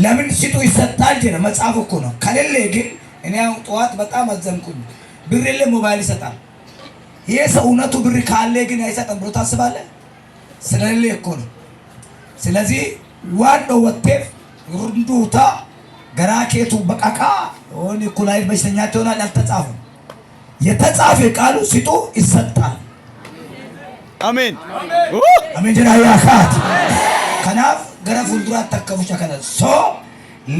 ለምን ሲጡ ይሰጣል ጀነ መጽሐፍ እኮ ነው። ከሌለ ግን እኔ ጠዋት በጣም አዘንኩኝ። ብር የለ ሞባይል ይሰጣል። ይሄ ሰው እውነቱ ብር ካለ ግን አይሰጥም ብሎ ታስባለህ? ስለሌለ እኮ ነው። ስለዚህ ዋናው ወጤፍ ሩንዱታ ገራኬቱ በቃቃ ሆነ ኩላሊት በሽተኛ ትሆናል። አልተጻፈም። የተጻፈ ቃሉ ሲጡ ይሰጣል። አሜን አሜን ጀና ያካት ከናፍ ገረፍ ፉልዱራት ተከፉቻ ከነ ሶ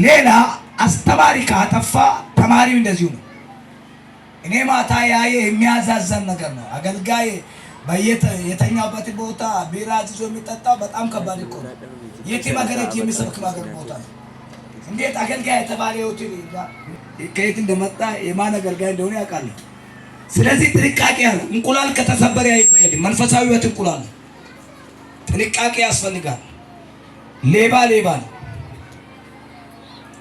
ሌላ አስተማሪ ካጠፋ ተማሪው እንደዚሁ ነው። እኔ ማታ ያየ የሚያዛዘን ነገር ነው። አገልጋይ የተኛበት ቦታ ቢራ ይዞ የሚጠጣው በጣም ከባድ እኮ ነው። የቲም አገረጅ የሚሰብክ ማገር ቦታ ነው። እንዴት አገልጋይ የተባለ ሆቴል ከየት እንደመጣ የማን አገልጋይ እንደሆነ ያውቃል። ስለዚህ ጥንቃቄ ያለ እንቁላል ከተሰበረ አይበየድ መንፈሳዊ ህይወት እንቁላል ጥንቃቄ ያስፈልጋል። ሌባ ነው።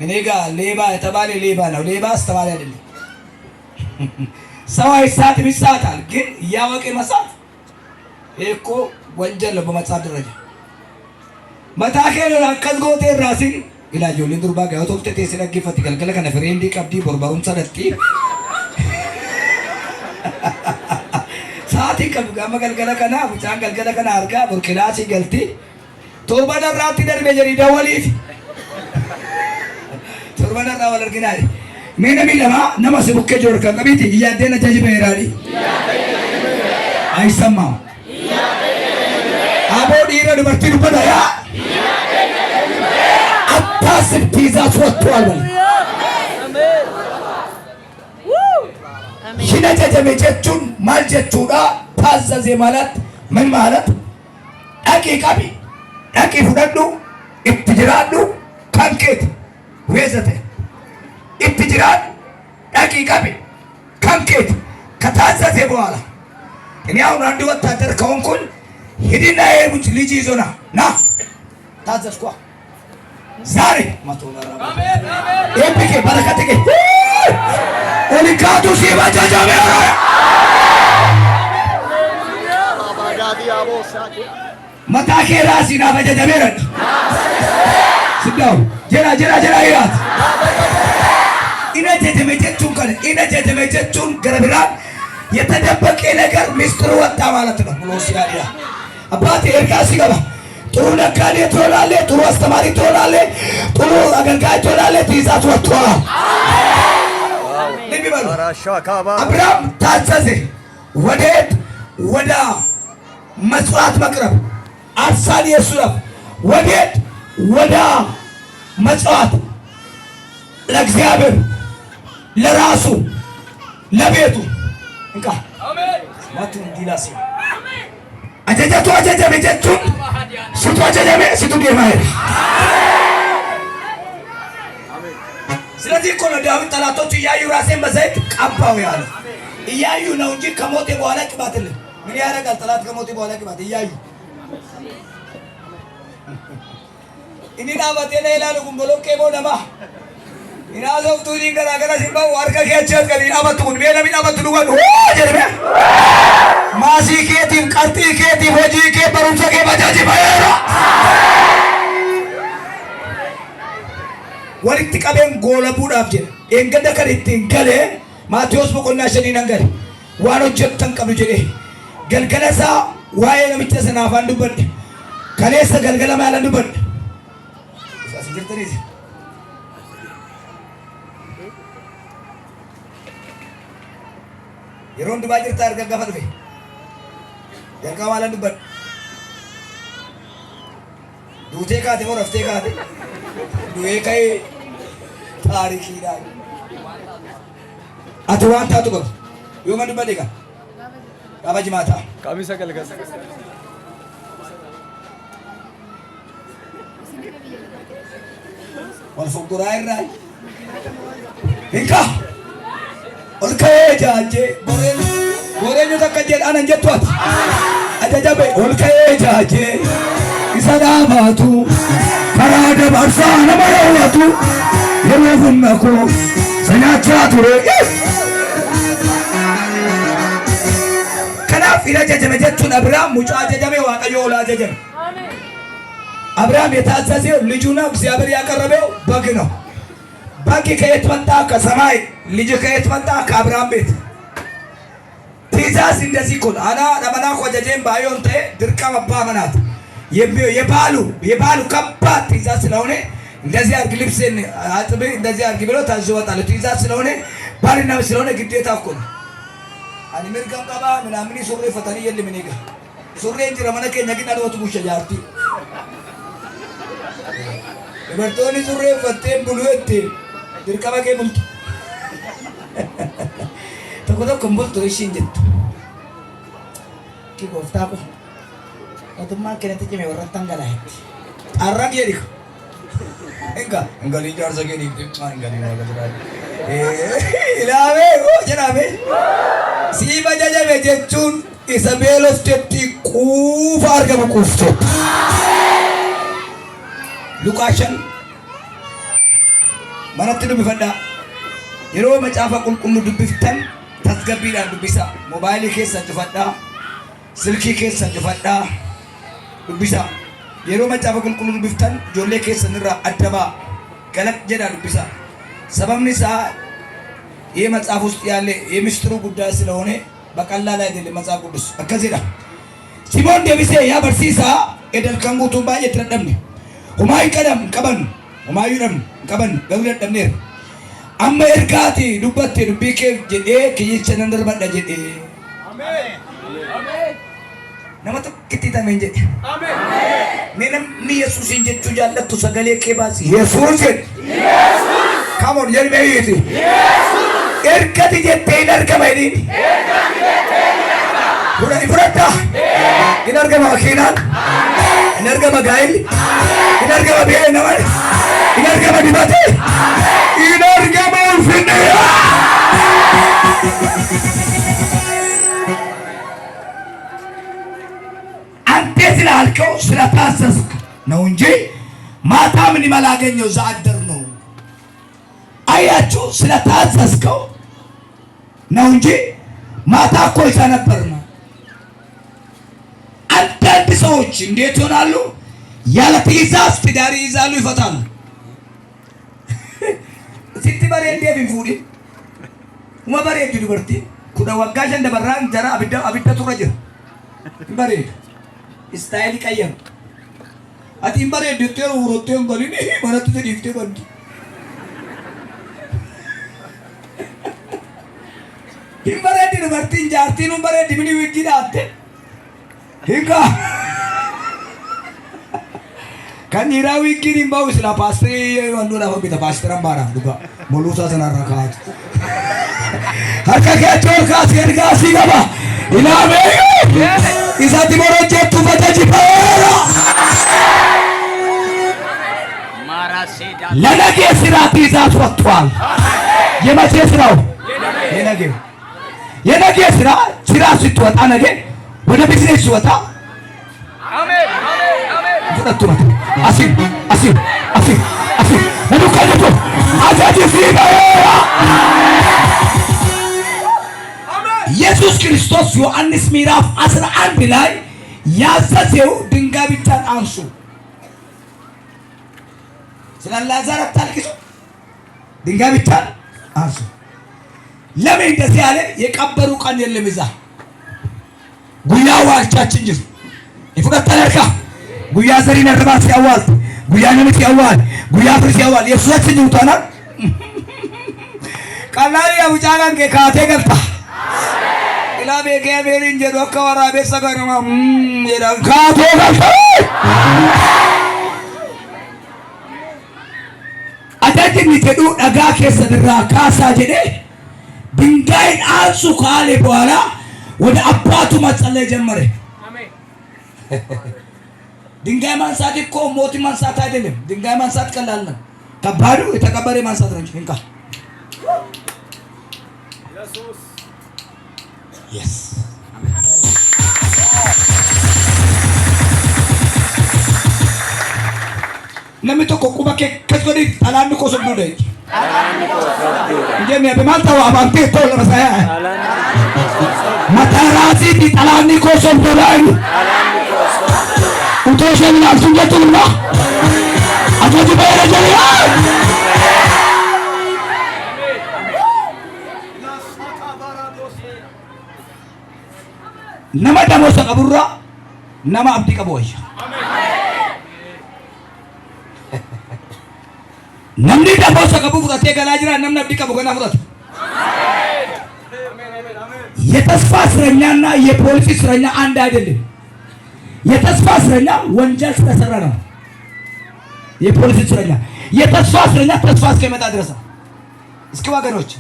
እኔ ጋር ሌባ የተባለ ሌባ ነው። ሌባ አስተማሪ አይደለም። ሰው አይሳትም፣ ይሳታል። ግን እያወቀ መሳት እኮ ወንጀል ነው በመጽሐፍ ደረጃ። መታከለ አከዝጎቴ ራሲን ኢላጆ ለንዱርባ ጋር ወጥቶ ተሰለግፈት ይገልገለ ከነ ፍሬንዲ ቀብዲ ቦርባሩን ሰደቲ ሳቲ ቀብጋ መገልገለ ከና ብቻን ገልገለ ከና አርጋ ቡርኪላሲ ገልቲ ቶርባና ራቲ ደርቤ ጀሪ ደወሊት ቶርባና ራወል አርጊናይ ሜነ ሚለማ ነማስ ቡከ ጆርካ ቀቢቲ ያደነ ጀጅ በሄራዲ አይሰማም አቦ ዲረ ድበርቲ ዱበዳ ያ አታስብ ትይዛት ወጥቷል በል ሽነጀጀሜ ጀቹን ማል ጀቹዳ ታዘዜ ማለት ምን ማለት ደቂቃቢ ደቂ ፍደዱ እትጅራዱ ከንኬት ወዘተ እትጅራድ ደቂቃቢ ከንኬት ከታዘዜ በኋላ እኔ አሁን አንድ ወታደር ከሆንኩኝ ሂድና የሙጭ ልጅ ይዞና ና ታዘዝኳ ዛሬ ማቶራ ኤፒኬ በረከትኬ ኦሊካቱ ሲባጃጃ መታኬ ራሲና በጀጀቤረድ ስዳው ጀራ ይራት ኢነጀጀመጀቹን ገረብራ የተደበቀ ነገር ሚስጥሩ ወጣ ማለት ነው ብሎ ሲያዲያ አባቴ እርጋ ሲገባ ጥሩ ነጋዴ ትሆናለህ፣ ጥሩ አስተማሪ ትሆናለህ፣ ጥሩ አገልጋይ ትሆናለህ። ትይዛት ወጥቷል። አብርሃም ታዘዘ። ወዴት? ወደ መስዋዕት መቅረብ አርሳን የሱረፍ ወዴት? ወደ መስዋዕት ለእግዚአብሔር ለራሱ ለቤቱ እንካ ማቱ ዲላሲ አጀጀቱ አጀጀሜ ጀቹን ሲቱ አጀጀሜ ሲቱ ዴማይ ስለዚህ እኮ ነው ዳዊት ጠላቶቹ እያዩ ራሴን በዘይት ቀባው ያለ። እያዩ ነው እንጂ ከሞቴ በኋላ ቅባት የለም። ምን ያደርጋል ጠላት ከሞቴ በኋላ ቅባት እያዩ ኢኒና በቴና ይላል ጉምቦሎቄ ቦደማ ኢናዘው ቱኒ ገራገራ ሲባው ዋርካ ከቸት ከዲና በቱን ቤለሚና በቱን ወን ጀርበ ማሲ ኬቲም ቀርቲ ኬቲ ሆጂ ኬ በሩንሰ ኬ ባጃጂ ባየራ ወሪት ቀበን ጎለቡዳፍ ጀ እንገደ ከሪቲን ገለ ማቴዎስ በቆና ሸኒ ነገር ዋኖጀት ተንቀሉ ጀ ገልገለሳ ዋይ ለምጨሰና ፋንዱበት ከሌሰ ገልገለ ማለንዱበት ሳስጅርተሪዝ የሮንድ ባጅር ታርጋ ገፈርቤ የርካ ማለንዱበት ዱቴ ካቴ ሞ ረፍቴ ካቴ ዱዌ ከይ ታሪክ ይላል አትዋን ታቱ ገብ የመንዱ በዴጋ አባጅ ማታ ካሚሰ ገልገስ ወልፎቁራይ ራይ እንካ ኦልከ ጃጄ ጎሬኙ ተከጀል አነንጀቷት አጃጃበ ኦልከ ጃጄ ኢሰዳማቱ ከራደ ባርሳ ነመረወቱ የወፉነኮ ሰኛቻ ቱሬ ከናፍ ኢለጀጀመ ጀቹን አብራም ሙጫ ጀጀሜ ዋቀዮ ላ ጀጀሜ አብርሃም የታዘዘው ልጁ ነው። እግዚአብሔር ያቀረበው በግ ነው። በግ ከየት መጣ? ከሰማይ። ልጅ ከየት መጣ? ከአብርሃም ቤት። ትእዛዝ እንደዚህ እኮ አና ለመና ኮጀጀን ባዮንተ ድርቃ መባመናት የባሉ ከባድ ትእዛዝ ስለሆነ እንደዚህ አድርግ፣ ልብስን አጥብ፣ እንደዚህ አድርግ ብሎ ታዝወጣል። ትእዛዝ ስለሆነ ባልና ስለሆነ ግዴታ እኮ ነው። አኒ ምርጋም ቀባ ምናምን ሱሪ ፈተን የለም እኔ ጋር ሱሪ እንጂ ረመነከ ነግና ነው ትቡሽ ያርቲ በርቶኒ ሱሪ ፈቴን ብሉት ድርቃ በቀ ሙልቱ ተቆጣ ኮምቦልቶ ይሽንጀት ኪጎፍታቆ አቱማ ከነተጨ መወራታን ገላህት አራግ የዲክ እንጋሊ ጃር ዘገኒ እንጋሊ ወገራ ኢላቤ ጀናቤ ሲበጀጀ በጀቹን ኢሰቤሎስ ተቲ ቁፋ አርገ ቁፍቶ ሉቃሽን ማለትም ቢፈዳ የሮ መጫፋ ቁልቁሉ ድብፍተን ተስገቢላ ድብሳ ሞባይል ኬስ ተፈዳ ስልኪ ኬስ ተፈዳ ድብሳ የሮ መጫፋ ቁልቁሉ ድብፍተን ጆሌ ኬስ ንራ አደባ ገለቅ ጀዳ ድብሳ ሰበምኒሳ ይሄ መጽሐፍ ውስጥ ያለ የሚስጥሩ ጉዳይ ስለሆነ በቀላል አይደለም። መጽሐፍ ቅዱስ አከዚዳ ሲሞን ደቢሴ ያ በርሲሳ ኤደል ከንጉቱ ባየ ተረደምኒ ሁማይ ቀደም ቀበን ሁማይ ደም ቀበን ገብለ ደምኔር አመ እርጋቲ ዱበቴ ዱቢኬ ጀዴ ከይቸ ነንደር በዳ ጀዴ አሜን አሜን ነመጡ ክቲታ መንጀ አሜን ነንም ኢየሱስ እንጀቹ ጃለቱ ሰገሌ ከባስ ኢየሱስ ካሞን የርቤይቲ ኢየሱስ እርገት ጀቴ ነርገማይኒ ፍረታ ይነርገማ ኪናን ይነርገማ ጋይል ይነርገማ ቤለ ነማን ይነርገማ ዲባቴ ይነርገማ ፍንያ አንተ ስላልከው ስለታዘዝክ ነው እንጂ ማታ ምን ይመላገኘው ዛአደር ነው። አያችሁ ስለታዘዝከው ነው እንጂ ማታ እኮ ይዛ ነበር ነው። አንዳንድ ሰዎች እንዴት ይሆናሉ? ያለ ትእዛዝ ትዳር ይይዛሉ፣ ይፈታሉ። ሲትበሬ እንዴ ቢፉዲ ወበሬ ዲዱበርቲ ኩዳ ወጋሽ እንደበራን ጀራ አብዳ ቱረጀ በሬ ስታይል ቀየም አቲ በሬ ዲቴሮ ወሮቴን ገሊኒ ማለት ዲፍቴ ባንዲ Himbareedi dubartiin jaartiin humbareedi mini wiggi dhaatte hiika kan dhiiraa wiggiin hin bahu sila paastirii wandoo lafa bita paastiran baadhaaf dhuga moluusaa sanarra kaa'atu harka keettoo kaasii ergaasii qaba ilaamee isatti morojjeettu fajajibaara ለነገ ስራ ትእዛዝ ወጥቷል። የመቼ ስራው? የነገ ስራ ስትወጣ ነገ ወደ ቢዝነስ ሲወጣ አሜን አሜን አሜን ወጣቱ አሲ ለዱካቱ አዛጂ ፍሪባ ኢየሱስ ክርስቶስ ዮሐንስ ምዕራፍ 11 ላይ ያዘዘው ድንጋይ ብቻ አንሱ ስለ ላዛር አታልቅሱ፣ ድንጋይ ብቻ አንሱ። ለምን እንደዚህ ያለ? የቀበሩ ቀን የለም። እዛ ጉያ ዋልቻችን ጅር ይፈቀጠለካ ጉያ ዘሪነ ርባስ ያዋል ጉያ ነምት ያዋል ጉያ ፍርስ ያዋል የሱሰችን ይውጣና ቀላል ያውጫላን ከካቴ ገልጣ ኢላቤ ገበሪን ጀዶ ከወራ ቤሰጋራማ የዳን ካቴ ገልጣ አዳጅን ይተዱ ዳጋ ከሰድራ ካሳ ጀዴ ድንጋይን አንሱ ካለ በኋላ ወደ አባቱ መጸለይ ጀመረ። አሜን። ድንጋይ ማንሳት እኮ ሞት ማንሳት አይደለም። ድንጋይ ማንሳት ቀላል ነው። ከባዱ የተቀበረ ማንሳት ነው እንጂ እንካ ኢየሱስ yes namni tokko quba kee kasgodi talaanni ko sobduudha injemia bimaalta waa amantii tola masaya mataraasiiti talaanni ko sobduudha ishee midhaagsuun jettuun immoo ajaji beera jedhee nama damoosa qaburraa nama abdii qabu wayya. namni damoosa qabu fudhatee galaa jira, namni abdii qabu gana fudhata. የተስፋ እስረኛና የፖሊስ እስረኛ አንድ አይደለም። የተስፋ እስረኛ ወንጀል ስለሰራ ነው። የፖሊስ እስረኛ የተስፋ እስረኛ ተስፋ እስከመጣ ድረስ ነው። እስኪ ወገኖች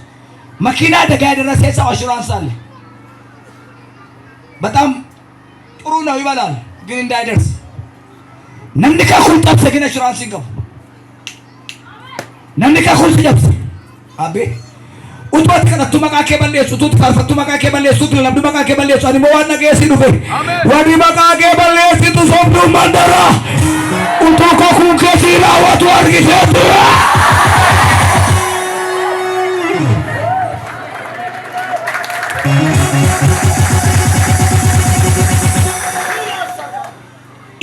መኪና አደጋ ያደረሰ ሰው አሹራንስ አለ። በጣም ጥሩ ነው ይበላል፣ ግን እንዳይደርስ ነምኒካ ኩንጣት ሰግነ አሹራንስ ይገቡ ነምኒካ ኩንስ ጀብስ አቤ utuwat kanattu maqaa kee balleessu utuutti faarfattu maqaa kee balleessu utuutti lamdu maqaa kee balleessu ani moo waan nageessi dhufe wani maqaa kee balleessitu sobduu mandara utuu kokuun keessii raawwatu argiseetu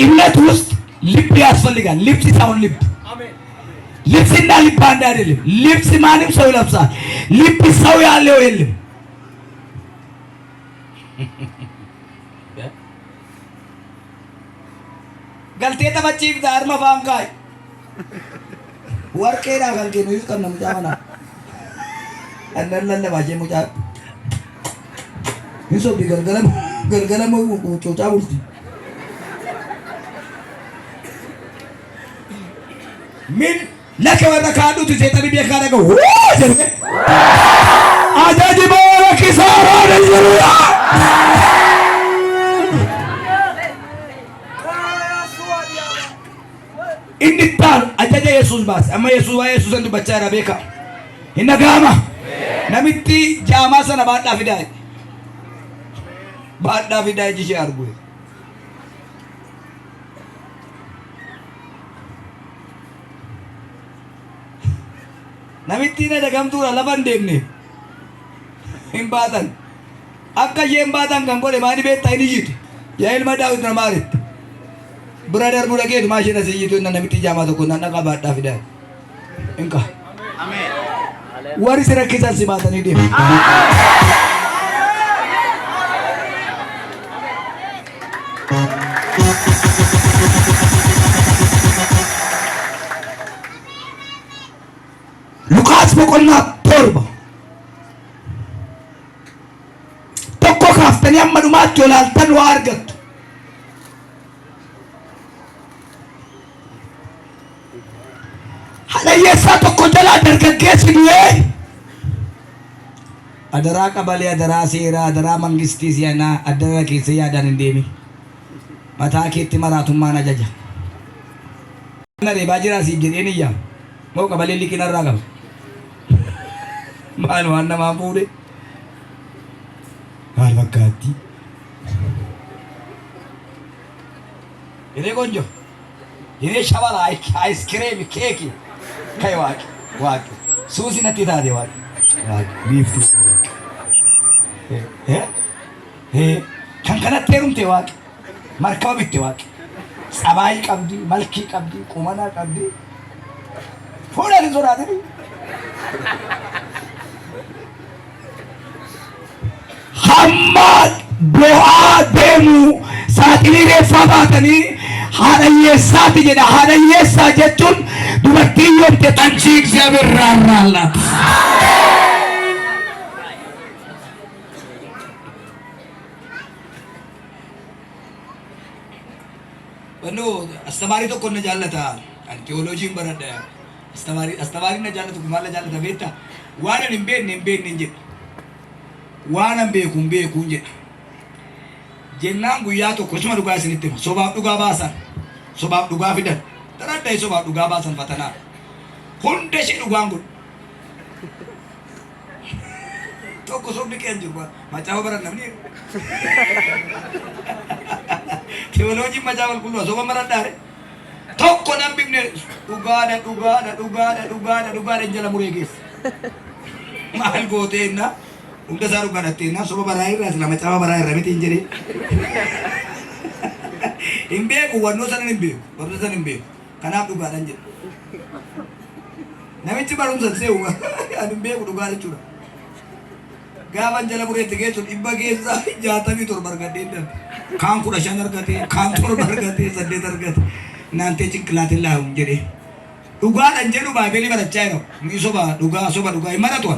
እምነት ውስጥ ልብ ያስፈልጋል። ልብ ሳይሆን ልብ ልብስና ልብ አንድ አይደለም። ልብስ ማንም ሰው ይለብሳል። ልብ ሰው ያለው የለም። ገልቴ ተመጪፍ ዳር መፋንካይ ወርቄና ገልቴ ነው ይስከነ ሙጫና እንደለለ ባጄ ሙጫ ይሶ ቢገልገለም ጮጫ ውስጥ ምን لك وركادو تزيتني بيك هذا هو جرب أجاجي بورك سارة نجريا إني تال أجاجي يسوع بس أما يسوع أنت بتشارة بيكا إنك جامع نمتي جامع سنة بعد دافيداي جيشي أربوي namitti na dagamtuudha lafan deemne hin baatan akka isheen baatan kan godhe maani beektaa inni jitu yaa ilma daawit na maaritti bira darbu dhageetu maashina si jitu inna namitti jaamaa tokko nan dhaqaa baadhaa fidaa hinka warri si rakkisan si baatanii deemu. Lukas boqonnaa torba tokko kaaftanii amma dhumaatti olaaltan waa argattu. haadha hiyyeessaa tokko jalaa dargaggeessi du'ee adaraa qabalee, adaraa seeraa, adaraa mangistii si'anaa addana keessa yaadaan hin deemi. mataa keetti maraatummaan ajaja. na reebaa jiraa siif jedheen iyyaa moo qabalee liqinarraa qaba. maal waan namaa fuudhe maal fakkaatti iree konjo iree shabala aiskreemi keeki kai waaqi suusi natti taate waaqi biiftu kan kanatti heerumte waaqi markaba bitte waaqi tsabaayii qabdi, malkii qabdi, qumanaa qabdi fuudhan hin sodaatini. hamma du'aa deemu saaxilii reeffaa baatanii haadha hiyyeessaati jedha. haadha hiyyeessaa jechuun dubartii yoomte tanchii እግዚአብሔር ራራላት። Bano astamaari tokko na jaallata. Ani teolojiin baradha. Astamaari na jaallatu maal na jaallata beekta? Waan ani hin beekne jedha. waan an beekuun jedha. Jennaan guyyaa tokko suma dhugaa isinitti hima. Sobaaf dhugaa baasan, sobaaf dhugaa fidan. Taradda sobaaf dhugaa baasan fatanaa. Hunda ishee dhugaan kun. Tokko sobni qeen jiru macaafa baran namni. Teolojiin macaafa qulqulluu soba maradhaare. Tokko nan bifne dhugaadha jala muree geessa. Maal gooteenna? Hunda isaa dhugaadhatteenna soba baraa irraa sila macaafa baraa irra miti hin jedhee. Hin beeku wannoo sana hin beeku. Barumsa sana hin beeku. Kanaaf dhugaadhaan jedha. Namichi barumsa se'u ani hin beeku dhugaa jechuudha. Gaafa jala bureetti geessu dhibba keessaa 67 argadhee darbe. Kaan 15 argate, kaan 7 argate, 8 argate. Naantee cinqilaatiin laahuun jedhee. Dhugaadhaan jedhu baay'ee barachaa jiru. Ni soba dhugaa hin maratu.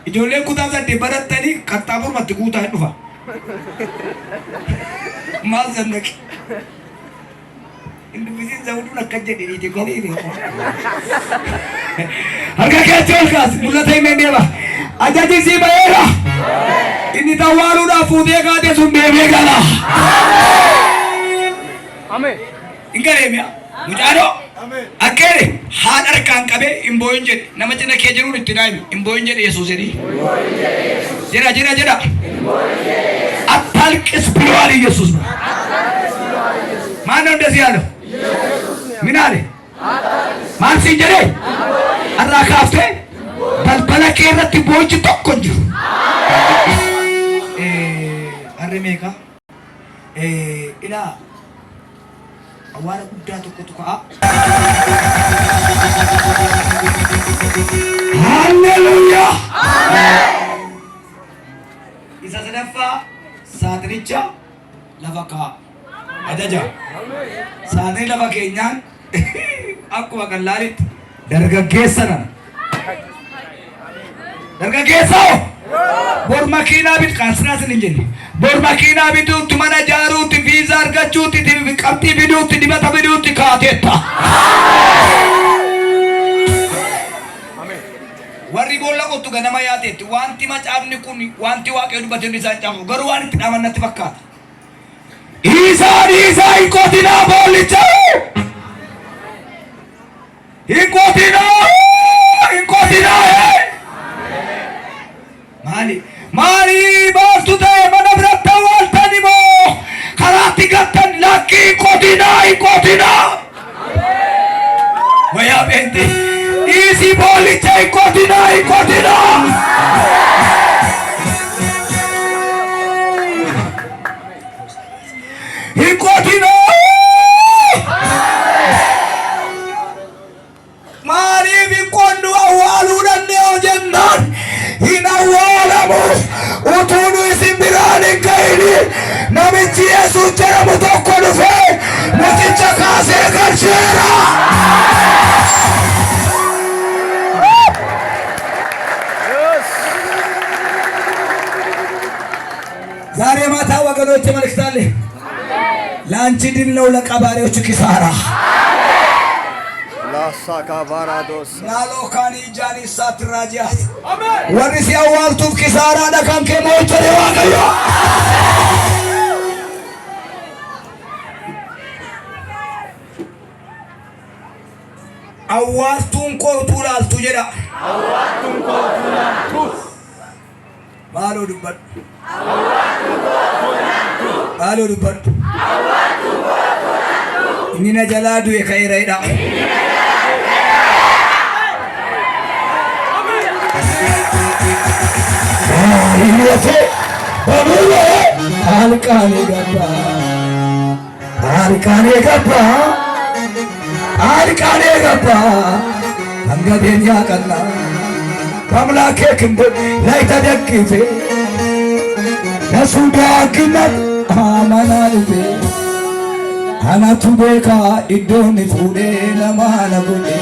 Ijoolleen kutaa saddeet barattanii kattaa mormatti guutaa hin dhufa. Maal zannaqi? Inni bisiin zawuduun akka jedhaniiti galiini. Harka keessa ol kaasi mul'ata himee deema. Ajaji sii ba'eera. Inni tawwaaluudhaaf fuutee kaatee sun deemee gala. Ameen. Hin galeemiya. Mucaadoo. Akkeere haadha harkaan qabee hin boo'in jedhe nama cina kee jiruun itti daa'ime hin boo'in jedhe Yesuus jedhii. Jedha. Attalqis ብሎአል ኢየሱስ። ማን ነው እንደዚህ ያለው? ምን አለ? ማን ሲጀሬ አራካፍቴ በልበለ ከረት ቦጅ ተቆንጅ አረሜካ ኢላ አዋራ ጉዳ ተቆጥቋ ሃሌሉያ isa sadaffaa saatiricha lafa ka'a ajaja saatiri lafa keenyaan akkuma qallaalitti dargaggeessa bor makiinaa bit kaasiraas hin jenne bor makiinaa bituutti mana ijaaruutti viizaa argachuutti qabxii biduutti dibata biduutti kaateetta. Warri boolla qottu ganama yaateetti wanti macaafni kun wanti waaqayyo dubbate isaan caafu garuu waan itti dhaamannatti fakkaata. Isaan hin qotinaa boollicha hin qotinaa maali baaftu ta'e mana biratti awwaaltani moo karaatti gattan lakki hin qotinaa wayyaa beekte. Isi boolicha hin qotinaa. Hin qotinaa. Maaliif hin qonnu awwaaluu danda'u jennaan hin awwaalamu utuu nu isin biraan hin ga'ini namichi Yesuus jedhamu tokko dhufee mucicha kaasee galcheera. ዛሬ ማታ ወገኖች መልእክት አለ። ለአንቺ ድል ነው፣ ለቀባሪዎች ኪሳራ። ላሳካባራዶስ ናሎካኒ ጃኒ ሳትራጂያስ ወሪስ ያዋልቱ ኪሳራ ለካንከ ሞይቶ ዋቀዮ አዋልቱን ኮቱላልቱ ጀዳ ማሎ ዱበት Halo dubbad. Inni na jalaa du'e ka'eeraidha. Harkaanee gabbaa hanga beenyaa qannaa aምላኬ ክንድ ላይ ተደግፌ Nasudakinat amanalbe Anatu beka idoni fude namana bude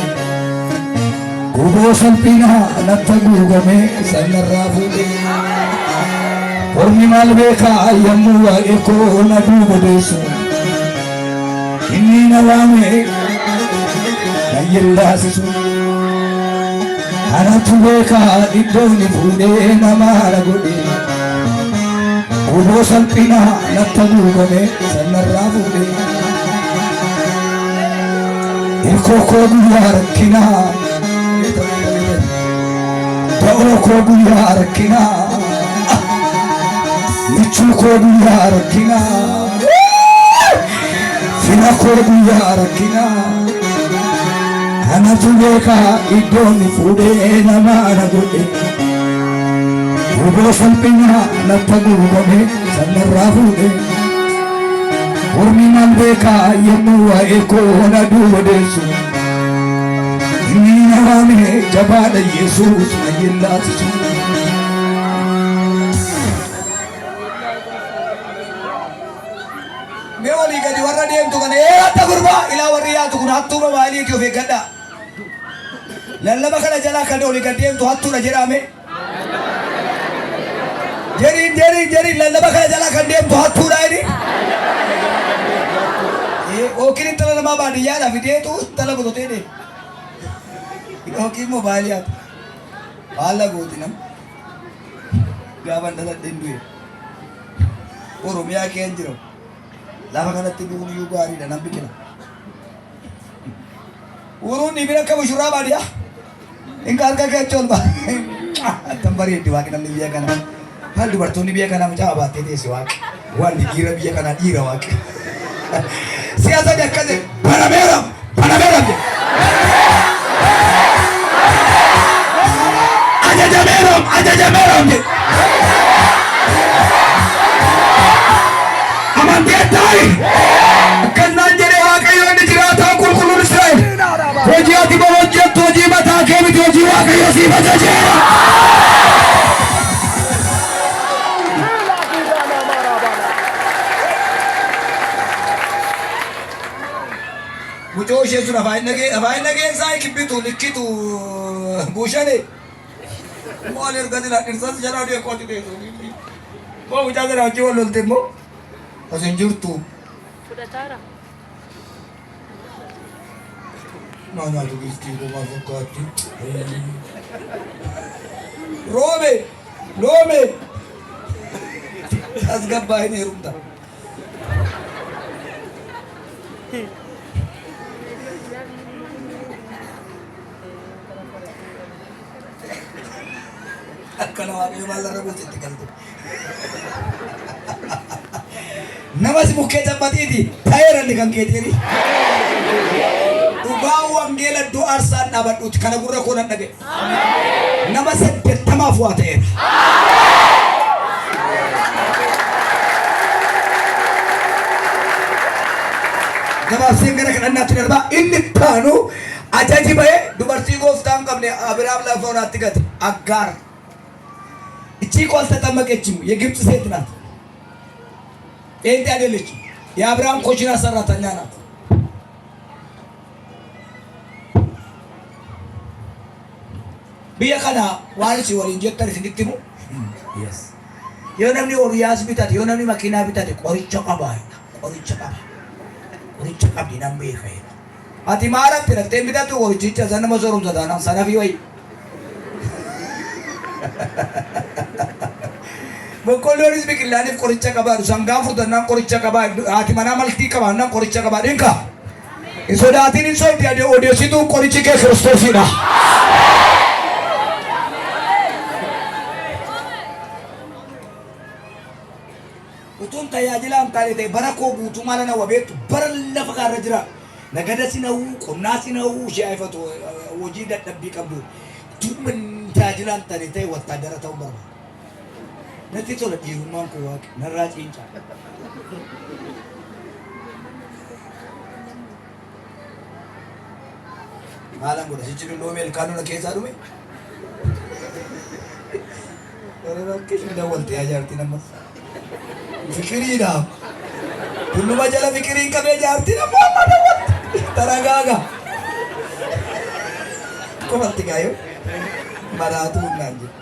Kubo salpina natagugame sanarra fude Ormi malbeka ayyamu wa eko nadugo desu Inni nawame nayillasisu Anatu beka idoni fude namana bude Kubo salpina natagugame sanarra fude Ilkoko guyyaa rakkinaa Ta'oo koo guyyaa rakkinaa Michuu koo guyyaa rakkinaa Fina koo guyyaa rakkinaa Anatu beekaa iddoonni fuudhee namaa na godhe Kubo salpina natagugame sanarraa fuudhe ormi maal beekaa yemmuu waa'ee koona duudeessu inni na waame jabaadha Yesuus na yellaasisu. Mee olii gadi warra deemtu kana hatta gurbaa ilaa warri yaatu kun hattuuma maaliiti of eeggadha. Lallaba kana jalaa kan olii gadi deemtu hattuudha jedhame. Jeriin lallaba kana jalaa kan deemtu hattuudha inni. Yookiin intala namaa baadiyyaadhaa fideetu intala godhatee deema. Yookiin moobaayiliyaati. Haala gooti nama. Gaafa dhaladheen du'e. Oromiyaa keenya jira. Lafa kanatti du'uun iyyuu gaariidha nan biqila. Uruun dhibina akka mushurraa baadiyyaa. Inka harka keecha ol ba'a. Attan bareeddi waaqi namni biyya kanaa. Haal dubartoonni biyya kanaa mucaa baattee teessi waaqi. Waan dhiira biyya kanaa dhiira waaqi. Siyaasa akkasii banameeram jedhe. Ajajameeram jedhe. Amantii ta'i. Akkasnaan jedhee Waaqayyo inni jiraataa qulqulluun Israa'el. Hojii ati hojjettu hojii mataa kee miti hojii Waaqayyo siif ajajeera. Mucoo ishee sun afaan nageen isaa kibbitu likkitu buushane. Maal ergati na dhirsas jalaa deeqoo ati deesu. Moo mucaa sana hojii wal lolte immoo as hin jirtu. Fudhataara. Naa nyaatu gistii gomaa fakkaatti. Roome as gabbaa hin heerumta. Akkana Waaqayyo maal irra buusetti galte. Namas mukkee cabbatiiti ta'eera inni kan keetiini. Dhugaa wangeela iddoo aarsaan dhaabadhuuti kana gurra koo nan dhaga'e. Nama 80 waa ta'eera. Gabaabseen gara kadhannaatti darbaa inni taanu ajaji ba'ee dubartii gooftaa hin qabne Abiraam lafa onaatti gate Aggaar. እቺ እኮ አልተጠመቀችም፣ የግብፅ ሴት ናት። ጴንጤ አይደለችም። የአብርሃም ኮችና ሰራተኛ ናት። ብየ ከና ዋንሲ ወሊን ጀተር ሲንክቲሙ yes የሆነም ነው ያስ ቢታት የሆነም መኪና ቢታት ቆርጬ ቀባ ዲናም በይኸይ አቲ ማራት ተረቴ ቢታት ወርጭ ዘነ መዞሩ ዘዳና ሰናፊ ወይ Bokkolonis biqilaaniif qoricha qabaadhu sangaan fudhannaan qoricha qabaadhu haati manaa maltii qabaannaan qoricha qabaadhu hinka hin sodaatiin hin sooddi odeessituu qorichi kee Kiristoosidha. Utuun tajaajilaan taane ta'e bara koo guutuu maala na wabeettu bara lafa kaarra jira nagada si na'uu qonnaa si na'uu shaayifatu hojii dadhabbii qabdu tuumman tajaajilaan taane ta'e wattaadara ta'uu barbaada. Nanti tola dhiirummaan koo waaqa narraa ciinca. Maalaan godha sichi dulloome ilkaanuu na keessaa dhume. Warra bakkee shi daawwaltee ajaartii nama. Fikiriidhaaf. Dulluma jala fikiriin qabee jaartii nama amma daawwatte. Taragaaga. Qofatti gaayoo. Maraatuu naan jettu.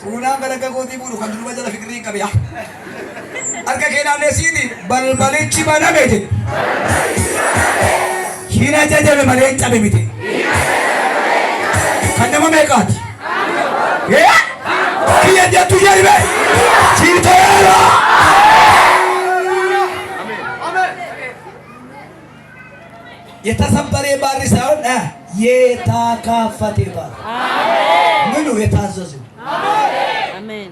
Fuunaan kan akka kootii fuudhu kan dulluma jala fikiriin qabee. Harka kee naannee siiti balbalichi baname jedhe. Hin ajajame malee hin cabe miti. Kan nama meeqaati? Kiyya jettu jedhime. Siitoyeera. የተሰበረ ባሪ ሳይሆን የታካፈተ ባሪ ምኑ የታዘዙ አሜን።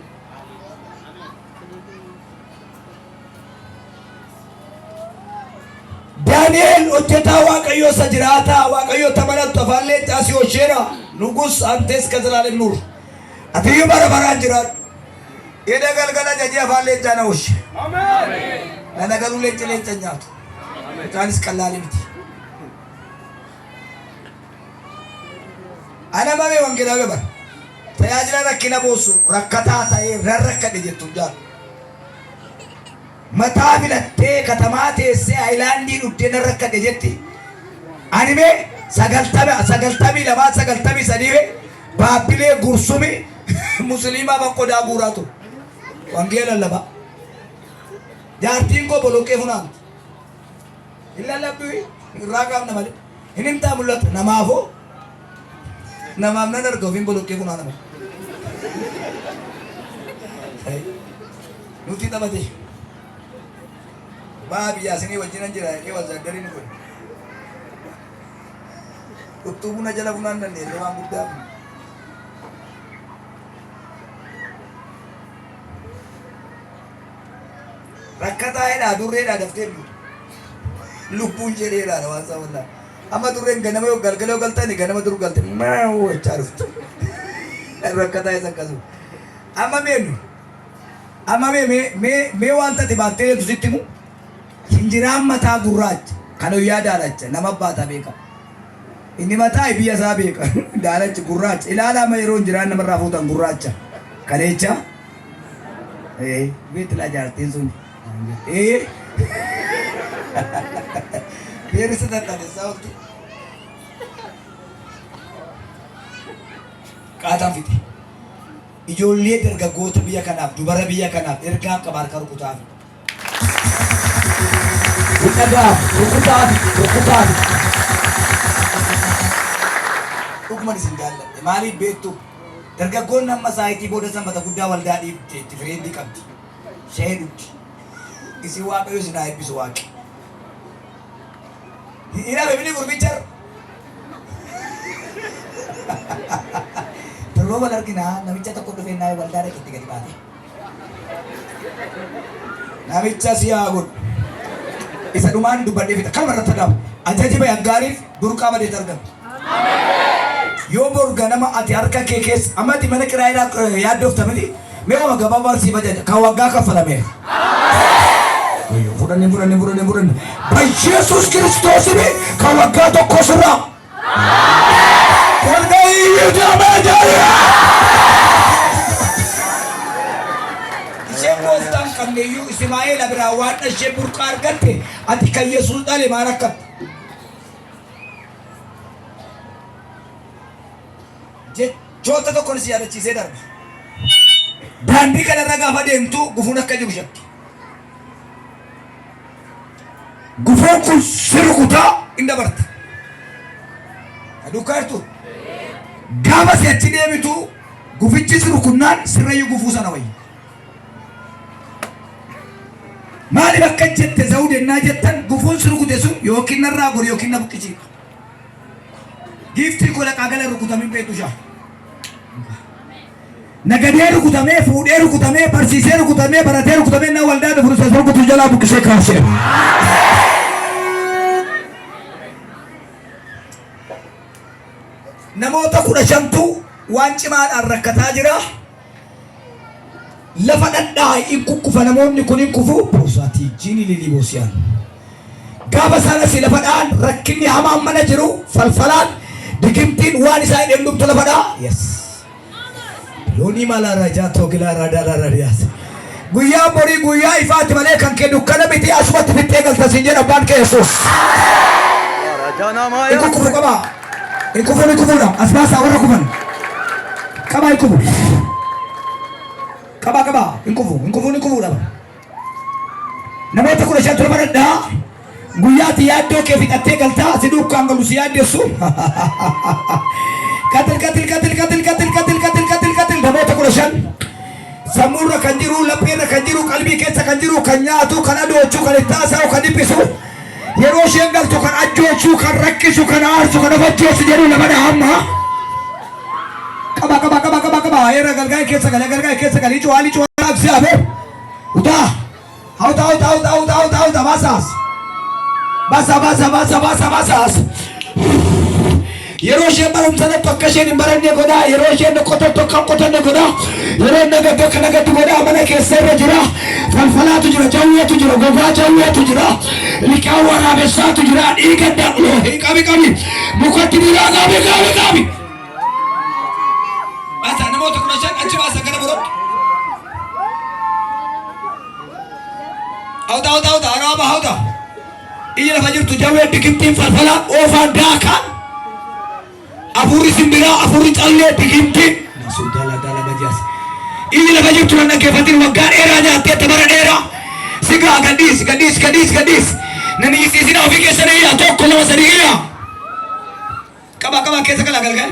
ዳንኤል ኦጀታ ዋቀዮ ሰጅራታ ዋቀዮ ተመለጡ ፋሌ ጫሲ ኦሼራ ንጉስ አንተ እስከ ዘላለም ኑር አትዩ በረበራ ጅራ Eda galgala jaji afaan leencaa na oolche. Nana galuu leenca leenca nyaatu. Isaanis qallaali miti. Ana mamee wangeelaa beebar. Tajaajila rakkina boossu rakkataa ta'ee rarrakkadhe jettu jaallu. Mataa filattee katamaa teessee aayilaandii dhuftee rarrakkadhe jetti. Ani mee 92 baabbilee gursumi musliimaa bakkodaa guuraa ture. Wangeela laba. Jaartiin koo boloqqee funaanti. Illa labbii irraa qaamna malee. Inni himtaa mul'atu namaafoo. Namaaf nan arga ofiin boloqqee funaanama. Nuti taphate. Baa biyyaa isinii wajjinan jira jedhee wazaagariin kun. Uttuu buna jala funaan dandeenye waan guddaa kun. Rakkataa jedhaa durreedhaa daftee lubbuun jedheedhaa waan isaa wallaa. Amma durreen ganama yoo galgala yoo galtani ganama dur galte maawoo jechaa dhuftu. Rakkataa isa akkasuma. Amma mee waan tati baattee eetu sitti himu hinjiraan mataa gurraacha kan oyyaa daalacha nama baata beeka. Inni mataa biyya isaa beeka daalacha gurraacha ilaala amma yeroo hinjiraan namarraa fuutan gurraacha kaleecha beetilaa jaartiin sun beerisa tattaanessaa wakti qaataan fite ijoollee dargaggoota biyya kanaaf dubara biyya kanaaf ergaa qaba harka rukutaaf rukutaaf dhuguman isin jaalladhe maaliif beektu dargaggoonni amma saayitii booda sanbata guddaa waldaa dhiibte itti fireendii qabdi shahee dhugdi isin waaqayyo isin haa eebbisu waaqi ina bebini gurbichar terus balar kina namicha takut dhufee naayee waldaa dhaqetti gadi baate namicha siyaagun isa dhumaan dubbadhee fita kan irratti dhabu ajaji bayan gaariif burqaa badeet argamu yoo borga nama ati harka kee keessa amma ati mana kiraayidhaa yaaddofta miti mee oma gabaabaa sii bajaja kan waggaa kaffalameef Furanni. Yesus Kristus ini kalau gato kosra. Kargai damajaya. Shebos tangkam neyu Ismail abrawan na shebur kargante ati kay Yesus dali marakat. Je chota to kon siya chise dar. Dandi kana raga fadentu gufuna kajubsha. Gufuun kun sirukutaa hin dabarta. Aduu kaartu. Gaafa si achi deebitu gufichi sirukunnaan sirrayyuu gufuu sana wayya. Maaliif akka jette za'uu dennaa jettan gufuun sirukute sun yookiin narraa gori yookiin na buqqisiidha. Giiftii kola qaagala rukutamee beektu shaa. Nagadee rukutamee, fuudhee rukutamee, barsiisee rukutamee, baratee rukutamee na waldaa dhufu isa rukutu jalaa buqqisee kaasee. Namoota 15 waan cimaadhaan rakkataa jira. Lafa dhadhaa hin kukkufa namoonni kun hin kufu. Boosaatii jiini liliboosiyaan. Gaafa sanas lafadhaan rakkinni hamaan mana jiru falfalaan digimtiin waan isaa hin dhumtu lafadhaa. Yes. Loonii mala rajaa toogilaa raadhaa raadiyaas. Guyyaa borii guyyaa ifaatti malee kan kee dukkana miti asumatti fittee galta siin jedha abbaan kee Yesuus. Hin kukkufu qabaa. Ikufu dah, asbasa orang kufan. Kaba ikufu. Kaba, ikufu dah. Nama tak kuda satu lepas dah. Guyati yado ke fitate galta siduk kang lusia dia su. Katil. Nama tak kuda shan. Samura kanjiru, lapena kanjiru, kalbi kesa kanjiru, kanyatu, kanado, cukalita, sao kanipisu. Yeroo shengal to kan ajjoochuu kan rakkisu kan aarsu kan afacheessu jedhu nama dhahamma. Qaba era galgaa keessa galee cuwaa absiyaabe. Utaa hawta basaas. Basa. yeroo isheen barumsa bakka isheen hin baranne godha, yeroo isheen qotattu akka qotanne godha, yeroo nagaddu akka nagaddu godha. Mana keessa irra jira, falfalaatu jira, jawweetu jira, gogaa jawweetu jira, liqaa waraabessaatu jira, dhiiga daqloo qabi mukatti dhiiraa qabi. Baasaa namoota 15 achi baasa gara birootti. Hawda araaba hawda. Iyya lafa jirtu jawwee digimtiin falfalaa oofaan daakaan. Afuurri simbiraa, afuurri callee digimtiin. Nasuun dala bajaas. Iyya lafa jirtu kan dhaggeeffatiin waggaa dheeraa nyaattee tabara dheeraa. Sigaa gadhiis. Nani isiisin ofii keessanii iyyaa tokko lama sadii iyyaa. Qaba keessa kala galgal.